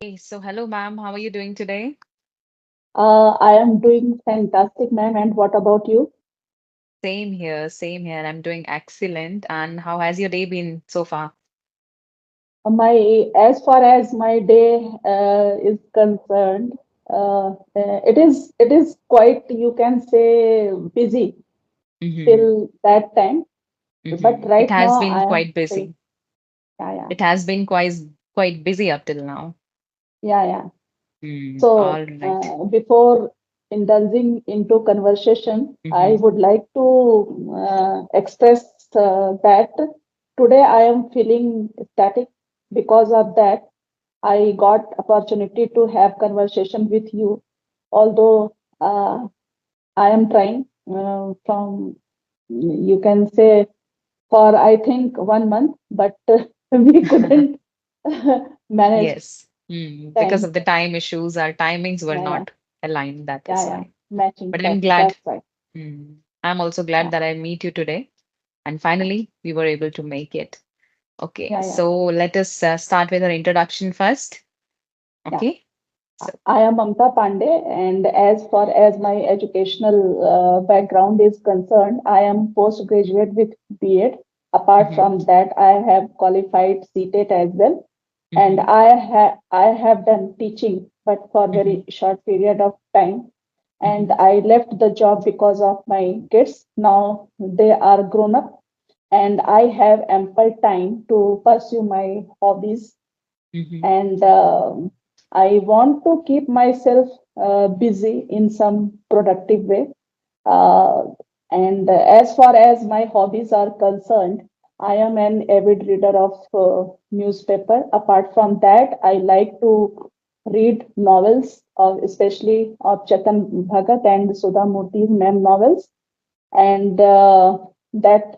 Hello, ma'am. How are you doing today? I am doing fantastic, ma'am. And what about you? Same here, same here. I'm doing excellent. And how has your day been so far? As far as my day is concerned, it is quite, you can say, busy Mm-hmm. till that time. But It right has now, been I am quite free. busy. Yeah, yeah, It has been quite busy up till now. yeah, yeah. All So, right. before indulging into conversation, I Mm-hmm. would like to express that today I am feeling static. Because of that, I got opportunity to have conversation with you, although I am trying from, you can say, for I think 1 month, but we couldn't manage Yes. Because time. of the time issues, our timings were Yeah, yeah, not aligned. That yeah, is yeah, why. matching. But I'm glad. That's right. I'm also glad Yeah, that I meet you today. And finally, we were able to make it. Okay, yeah, yeah, so let us start with our introduction first. yeah. Okay. So, I am Mamta Pandey, and as far as my educational background is concerned, I am postgraduate with B.Ed. Apart mhm, from that, I have qualified CTET as well, and mhm, I have done teaching, but for mhm, very short period of time. And mhm, I left the job because of my kids. Now they are grown up, and I have ample time to pursue my hobbies mhm, and I want to keep myself busy in some productive way. Uh, and as far as my hobbies are concerned, I am an avid reader of newspaper. Apart from that, I like to read novels, especially of Chetan Bhagat and Sudha Murthy's mem novels, and that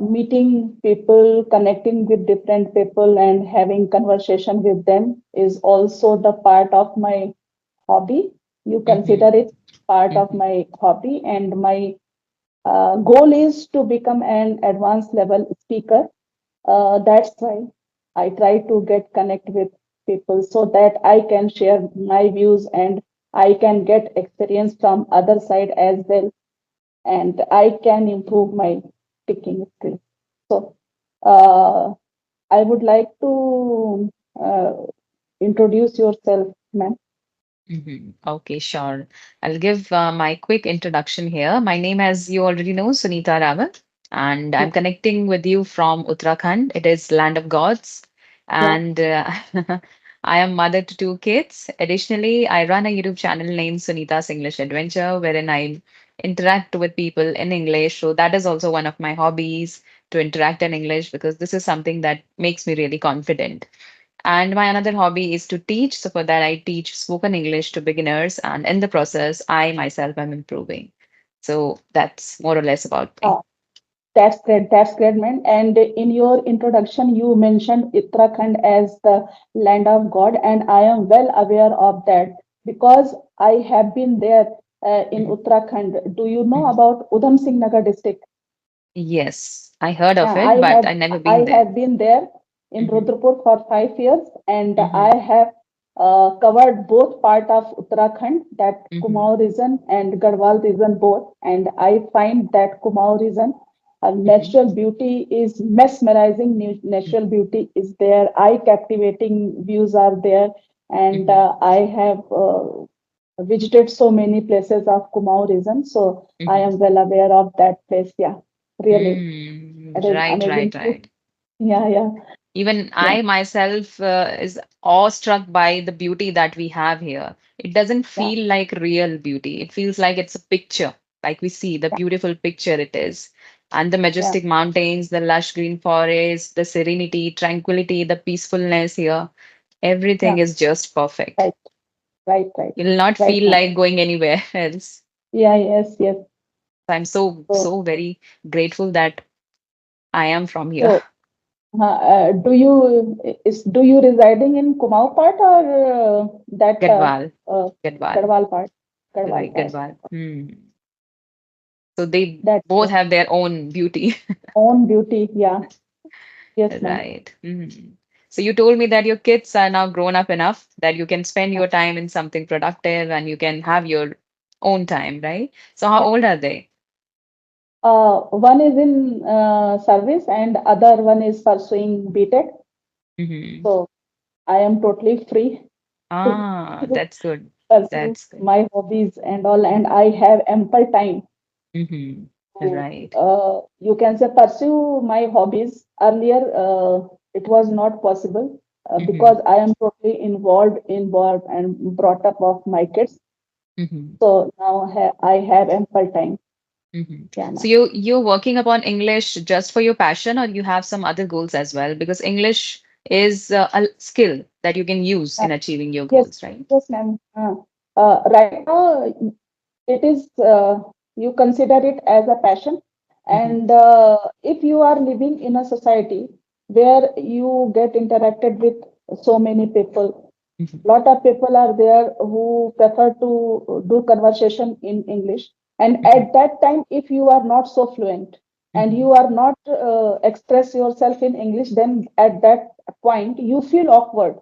meeting people, connecting with different people, and having conversation with them is also the part of my hobby. You consider mhm, it part of mhm, my hobby, and my goal is to become an advanced level speaker. That's why I try to get connect with people so that I can share my views and I can get experience from other side as well, and I can improve my speaking skills. So, I would like to introduce yourself, ma'am. mhm. Okay, sure. I'll give my quick introduction here. My name, as you already know, Sunita Ravan, and Yeah, I'm connecting with you from Uttarakhand. It is land of gods, yeah, and I am mother to two kids. Additionally, I run a YouTube channel named Sunita's English Adventure, wherein I interact with people in English. So that is also one of my hobbies to interact in English because this is something that makes me really confident. And my another hobby is to teach. So for that, I teach spoken English to beginners, and in the process, I myself am improving. So that's more or less about me. uh, that's great. That's great, man. And in your introduction, you mentioned Uttarakhand as the land of God, and I am well aware of that because I have been there in Mhm, Uttarakhand. Do you know mhm. about Udham Singh Nagar district? Yes, I heard of Yeah, it, but I never I been there. have been there in Hmm. Rudrapur for 5 years, and Hmm. I have covered both part of Uttarakhand, that Hmm. Kumaon region and Garhwal region both. And I find that Kumaon region, Hmm. natural beauty is mesmerizing. Natural beauty is there. Eye captivating views are there, and Hmm. I have visited so many places of Kumaon region, so I Hmm. am well aware of that place. Yeah, really. It is Right, amazing. right, right. Yeah, yeah, Even yeah, I myself is awestruck by the beauty that we have here. It doesn't yeah, feel like real beauty. It feels like it's a picture, like we see the yeah, beautiful picture it is. And the yeah, majestic mountains, the lush green forests, the serenity, tranquility, the peacefulness here, everything yeah. is just perfect. Right, right, right, You'll not right, feel ma'am. like going anywhere else. Yeah, yes, yes. So I'm so, So, so very grateful that I am from here. so, do you residing in Kumaon part or that Gadwal, uh, Gadwal, Garhwal part? Garhwal right, part. Gadwal. So they That's both good. have their own beauty. Own beauty. Yeah. Yes, ma'am. Right. Mhm. So you told me that your kids are now grown up enough that you can spend your time in something productive and you can have your own time, right? So how Yeah. old are they? One is in service and other one is pursuing BTech. Hmm. So I am totally free to, Ah, to that's good. pursue That's good. my hobbies and all, and I have ample time Hmm. to, Right. you can say, pursue my hobbies. Earlier, it was not possible Hmm. because I am totally involved and brought up of my kids. Hmm. So now I have ample time. Hmm. Yeah, So now. you're working upon English just for your passion, or you have some other goals as well? Because English is a skill that you can use Uh, in achieving your yes, goals, right? yes, ma'am. Right now, it is you consider it as a passion, Hmm. and if you are living in a society where you get interacted with so many people, Hmm. lot of people are there who prefer to do conversation in English, and Hmm. at that time if you are not so fluent and Hmm. you are not express yourself in English, then at that point you feel awkward.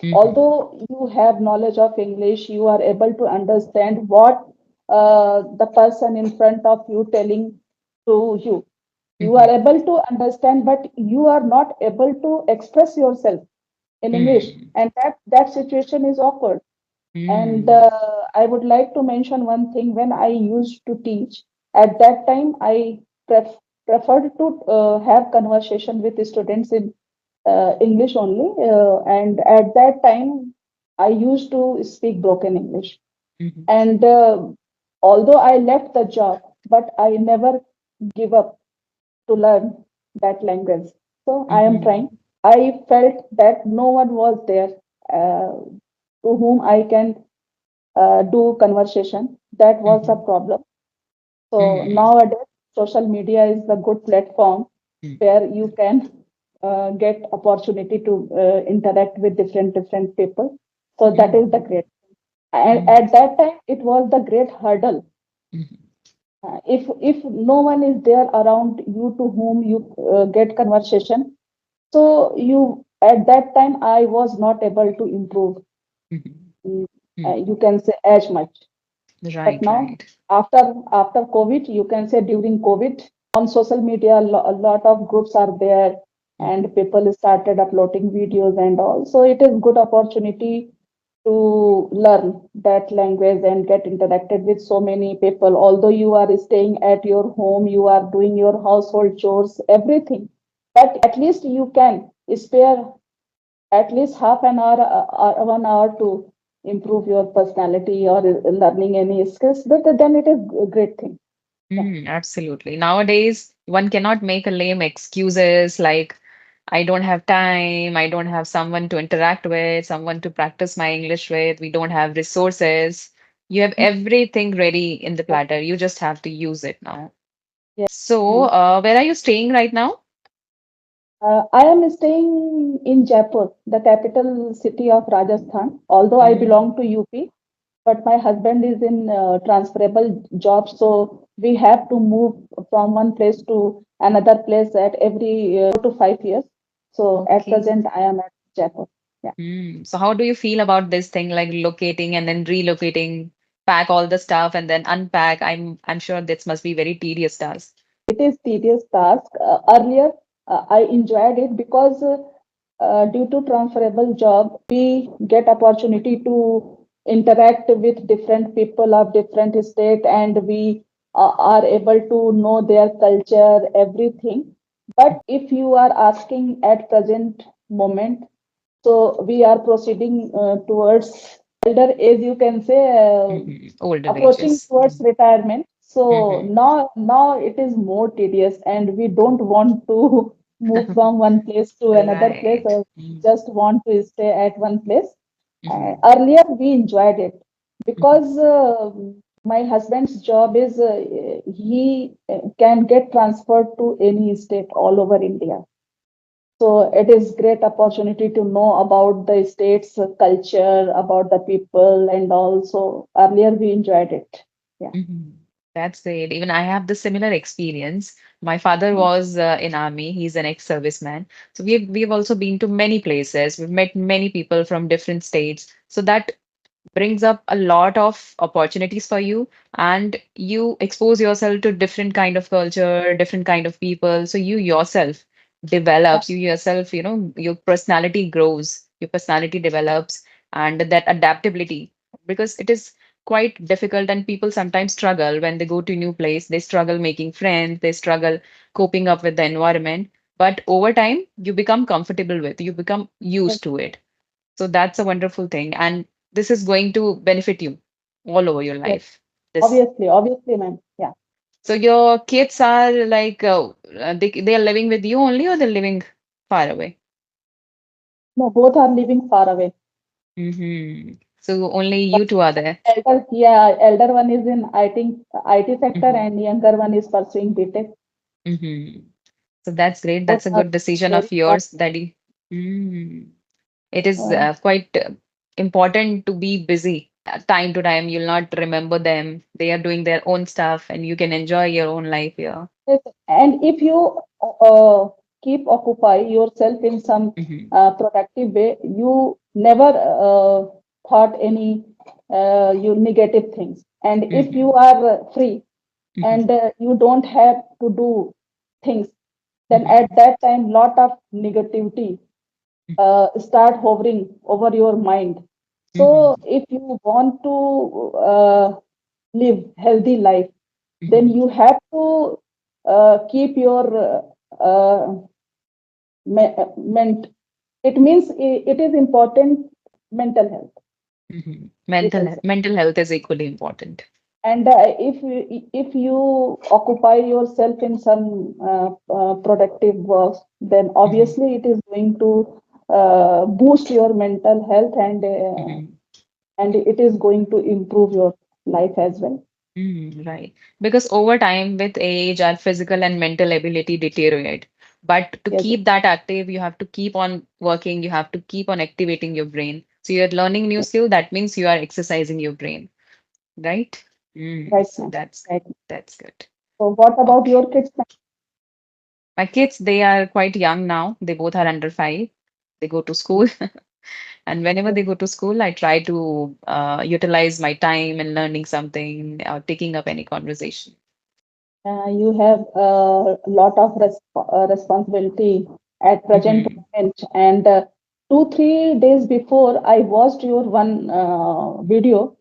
Hmm. Although you have knowledge of English, you are able to understand what the person in front of you telling to you. You are Hmm. able to understand, but you are not able to express yourself in English, Hmm. and that situation is awkward. And Hmm. I would like to mention one thing. When I used to teach, at that time I preferred to have conversation with the students in English only. And at that time, I used to speak broken English. Hmm. And although I left the job, but I never give up to learn that language. So I am Hmm. trying. I felt that no one was there to whom I can do conversation. That was a Hmm. problem. So Hmm. nowadays, social media is a good platform where you can get opportunity to interact with different people. So that is the Hmm. great. And Hmm. at that time, it was the great hurdle. Hmm. If no one is there around you to whom you get conversation, so you at that time I was not able to improve. Hmm. mm, Hmm. you can say as much. But Right, now, right. after COVID, you can say during COVID, on social media, a lot of groups are there, Hmm. and people started uploading videos and all. So it is good opportunity to learn that language and get interacted with so many people. Although you are staying at your home, you are doing your household chores, everything, but at least you can spare at least half an hour, 1 hour to improve your personality or learning any skills, then it is a great thing. Yeah. Absolutely. Nowadays, one cannot make a lame excuses like, I don't have time, I don't have someone to interact with, someone to practice my English with, we don't have resources. You have everything ready in the Yeah. platter. You just have to use it now. Yeah. So, Mhm. where are you staying right now? I am staying in Jaipur, the capital city of Rajasthan, although I Mm, belong to UP, but my husband is in transferable job, so we have to move from one place to another place at every 4 to 5 years. So at okay. present, I am at Jaipur. Yeah. So how do you feel about this thing like locating and then relocating, pack all the stuff and then unpack? I'm sure this must be very tedious task. It is tedious task. Earlier, I enjoyed it because due to transferable job, we get opportunity to interact with different people of different state, and we are able to know their culture, everything. But if you are asking at present moment, so we are proceeding towards elder age, you can say, Older approaching ages. towards retirement. So Mm-hmm. now it is more tedious, and we don't want to move from one place to another place, Right. or just want to stay at one place. Mm-hmm. Earlier we enjoyed it Mm-hmm. because my husband's job is he can get transferred to any state all over India. So it is great opportunity to know about the state's culture, about the people, and also earlier we enjoyed it. Yeah. Mm-hmm. That's great. Even I have the similar experience. My father was in army. He's an ex-serviceman. So we've also been to many places. We've met many people from different states. So that brings up a lot of opportunities for you, and you expose yourself to different kind of culture, different kind of people. So you yourself develops, you yourself, your personality grows, your personality develops, and that adaptability, because it is quite difficult, and people sometimes struggle when they go to new place. They struggle making friends, they struggle coping up with the environment. But over time, you become comfortable with, you become Yes, used to it. So that's a wonderful thing. And this is going to benefit you all over your yes. life. This. Obviously, ma'am. Yeah. So your kids are like they are living with you only, or they're living far away? No, both are living far away. So only But you two are there. elder one is in IT sector hmm and younger one is pursuing BTech. hmm So that's great. Both That's a are good decision very of far. yours that you. It is Uh, quite important to be busy. Time to time, you'll not remember them. They are doing their own stuff, and you can enjoy your own life here. yes, and if you uh, keep occupy yourself in some hmm productive way, you never thought any you negative things. And if hmm you are free hmm and you don't have to do things, then hmm at that time lot of negativity start hovering over your mind. So hmm if you want to live healthy life, then hmm you have to keep your ment. It means it is important mental health. You can say. Mental health is equally important. And if you occupy yourself in some productive work, then hmm obviously it is going to boost your mental health hmm and it is going to improve your life as well. Right. Because over time, with age, our physical and mental ability deteriorate. But to Yes, keep that active, you have to keep on working, you have to keep on activating your brain. So you're learning new yes, skill, that means you are exercising your brain, right? right So now. that's Right. that's good. So what about Okay. your kids? My kids, they are quite young now. They both are under 5. They go to school. And whenever they go to school, I try to utilize my time in learning something or taking up any conversation. You have a lot of responsibility at present hmm moment. And 2 3 days before, I watched your one video,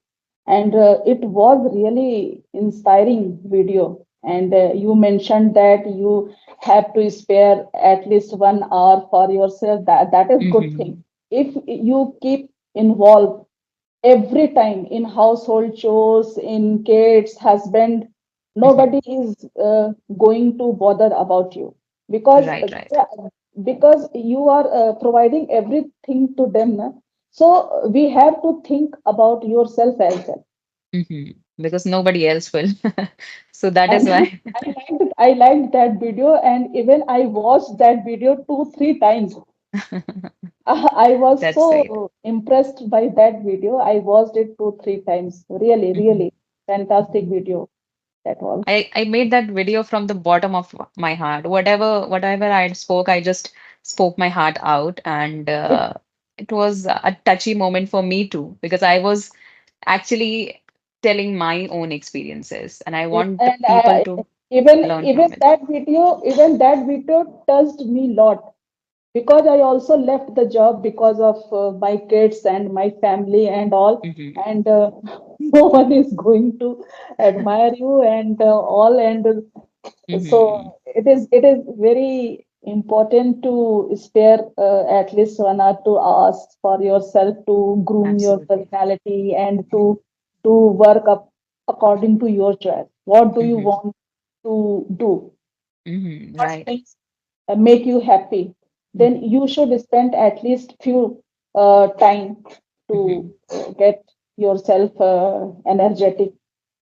and it was really inspiring video. And you mentioned that you have to spare at least 1 hour for yourself. That is good thing. hmm If you keep involved every time in household chores, in kids, husband, hmm nobody is going to bother about you because Right, right. yeah, because you are providing everything to them. Na? So we have to think about yourself as well. Because nobody else will. So that is And why. I liked that video, and even I watched that video 2 3 times. I was That's great. so impressed by that video. I watched it 2 3 times. Really, Mhm. really fantastic Mhm. video that was. I made that video from the bottom of my heart. Whatever I spoke, I just spoke my heart out, and It, it was a touchy moment for me too, because I was actually telling my own experiences, and I it want the and people to learn even from it. that video touched me a lot because I also left the job because of my kids and my family and all. hmm And no one is going to admire you and all. And so hmm it is very important to spare at least 1 or 2 hours for yourself to groom your Absolutely. personality and to work up according to your choice. What do you hmm want to do? What Right. things make you happy? Then hmm you should spend at least few time to hmm get yourself energetic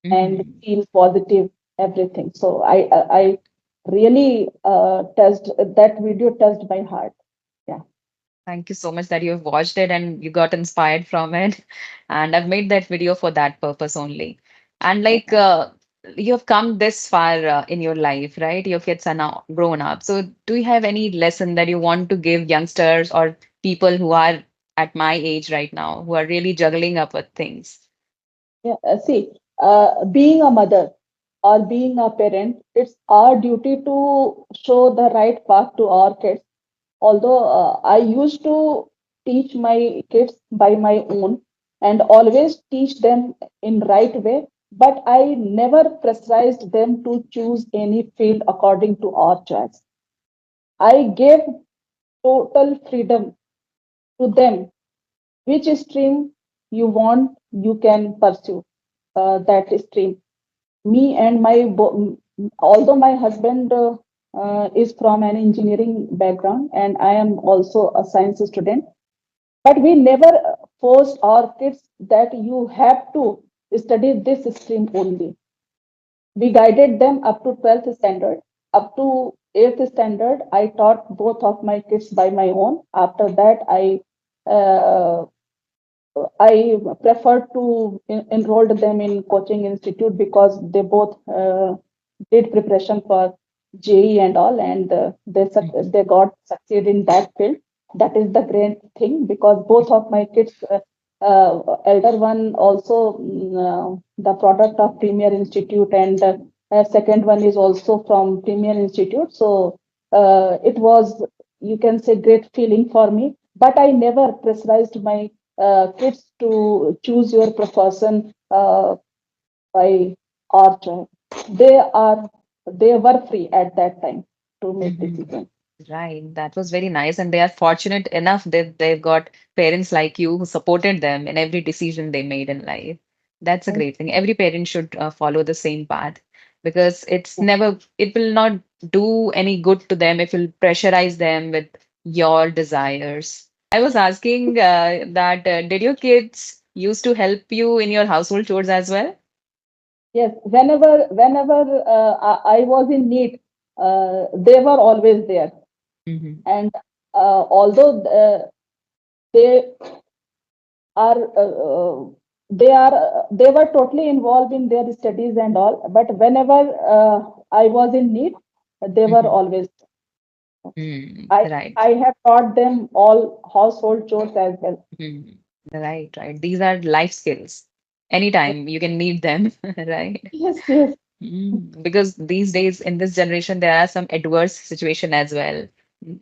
and hmm feel positive everything. So I really touched that video touched my heart. Yeah. Thank you so much that you have watched it and you got inspired from it. And I've made that video for that purpose only. And like you have come this far in your life, right? Your kids are now grown up. So, do you have any lesson that you want to give youngsters or people who are at my age right now, who are really juggling up with things? Yeah, see, being a mother or being a parent, it's our duty to show the right path to our kids. Although I used to teach my kids by my own and always teach them in right way, but I never pressurized them to choose any field according to our choice. I gave total freedom to them. Which stream you want, you can pursue that stream. Me and although my husband is from an engineering background and I am also a science student, but we never forced our kids that you have to study this stream only. We guided them up to 12th standard. Up to 8th standard, I taught both of my kids by my own. After that, uh, I preferred to enroll them in coaching institute because they both did preparation for JE and all, and they got succeed in that field. That is the great thing because both of my kids, elder one also the product of Premier Institute, and second one is also from Premier Institute. So it was, you can say, great feeling for me. But I never pressurized my kids to choose your profession by our choice. They are they were free at that time to make Mhm. decisions. Right. That was very nice. And they are fortunate enough that they've got parents like you who supported them in every decision they made in life. That's a And, great thing. Every parent should follow the same path because yeah. it will not do any good to them if you pressurize them with your desires. I was asking did your kids used to help you in your household chores as well? Yes, whenever I was in need, they were always there. Hmm. And although they are they were totally involved in their studies and all, but whenever I was in need, they were Hmm. always. I Right. I have taught them all household chores as well. Mhm. Right, right. These are life skills. Anytime you can need them, right? Yes, yes. Because these days in this generation, there are some adverse situation as well.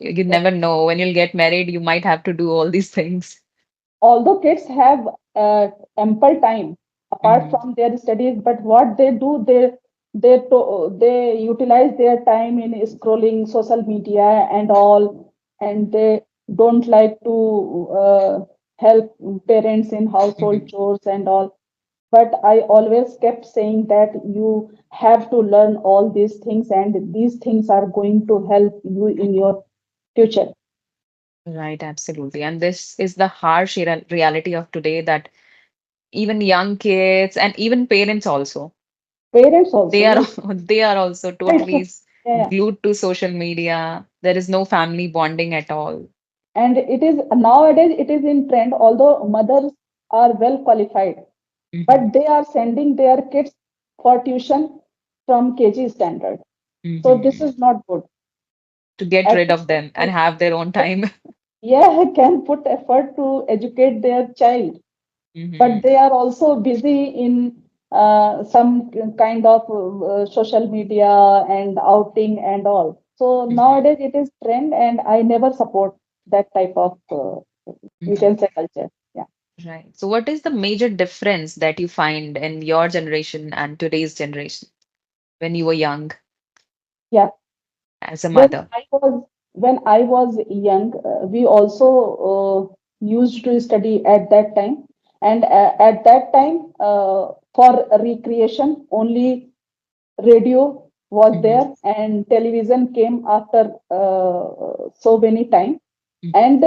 You Yes. never know when you'll get married, you might have to do all these things. Although kids have ample time apart Hmm. from their studies, but what they do, they utilize their time in scrolling social media and all, and they don't like to help parents in household Hmm. chores and all. But I always kept saying that you have to learn all these things, and these things are going to help you in your future. Right, absolutely. And this is the harsh reality of today that even young kids and even parents also, Parents also, they are yes. they are also totally Yeah. glued to social media. There is no family bonding at all. And it is nowadays it is in trend, although mothers are well qualified, Hmm. but they are sending their kids for tuition from KG standard. So this Hmm. is not good. To get At rid least of them and have their own time. yeah, can put effort to educate their child, but Hmm. they are also busy in some kind of social media and outing and all. So Hmm. nowadays it is trend, and I never support that type of you Hmm. can say culture. Yeah. Right. So, what is the major difference that you find in your generation and today's generation when you were young Yeah. as a When mother? when I was young, we also used to study at that time, and at that time, for recreation, only radio was Hmm. there, and television came after so many time, Hmm. and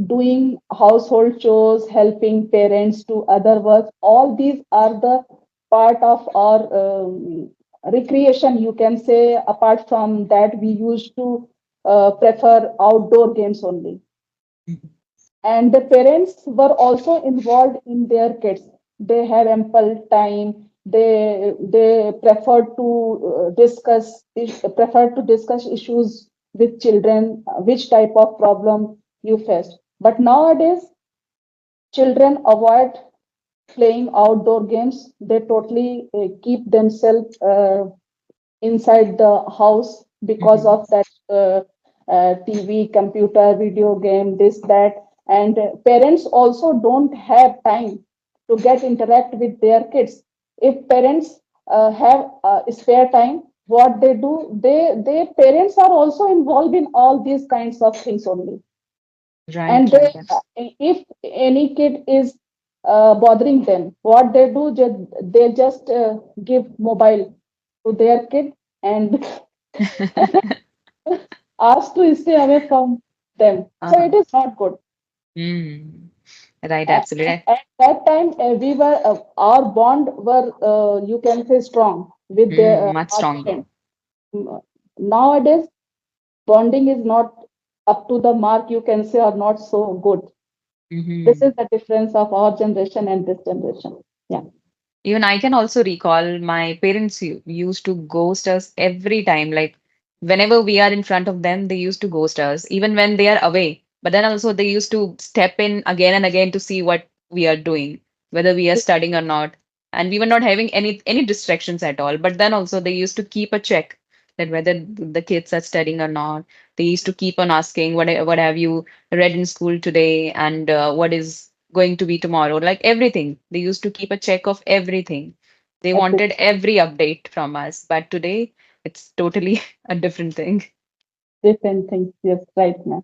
doing household chores, helping parents to other works. All these are the part of our recreation, you can say. Apart from that, we used to prefer outdoor games only, Hmm. and the parents were also involved in their kids. They have ample time, They prefer to discuss issues with children, which type of problem you face. But nowadays, children avoid playing outdoor games. They totally keep themselves inside the house because Hmm. of that TV, computer, video game, this, that. And parents also don't have time to get interact with their kids. If parents have spare time, what they do, they parents are also involved in all these kinds of things only. Right, And right. Yes. if any kid is bothering them, what they do, they just give mobile to their kid and ask to stay away from them. So Uh-huh. it is not good. Mm. Right, And absolutely. at that time, our bond were, you can say, strong with Mm, much our stronger. parents. Nowadays, bonding is not up to the mark, you can say, or not so good. This Hmm. is the difference of our generation and this generation. Yeah. Even I can also recall my parents used to ghost us every time. Like whenever we are in front of them, they used to ghost us, even when they are away. But then also they used to step in again and again to see what we are doing, whether we are studying or not. And we were not having any distractions at all. But then also they used to keep a check that whether the kids are studying or not. They used to keep on asking, what have you read in school today, and what is going to be tomorrow, like everything. They used to keep a check of everything. They Every wanted every update from us. But today, it's totally a different thing. different things. Yes, right now.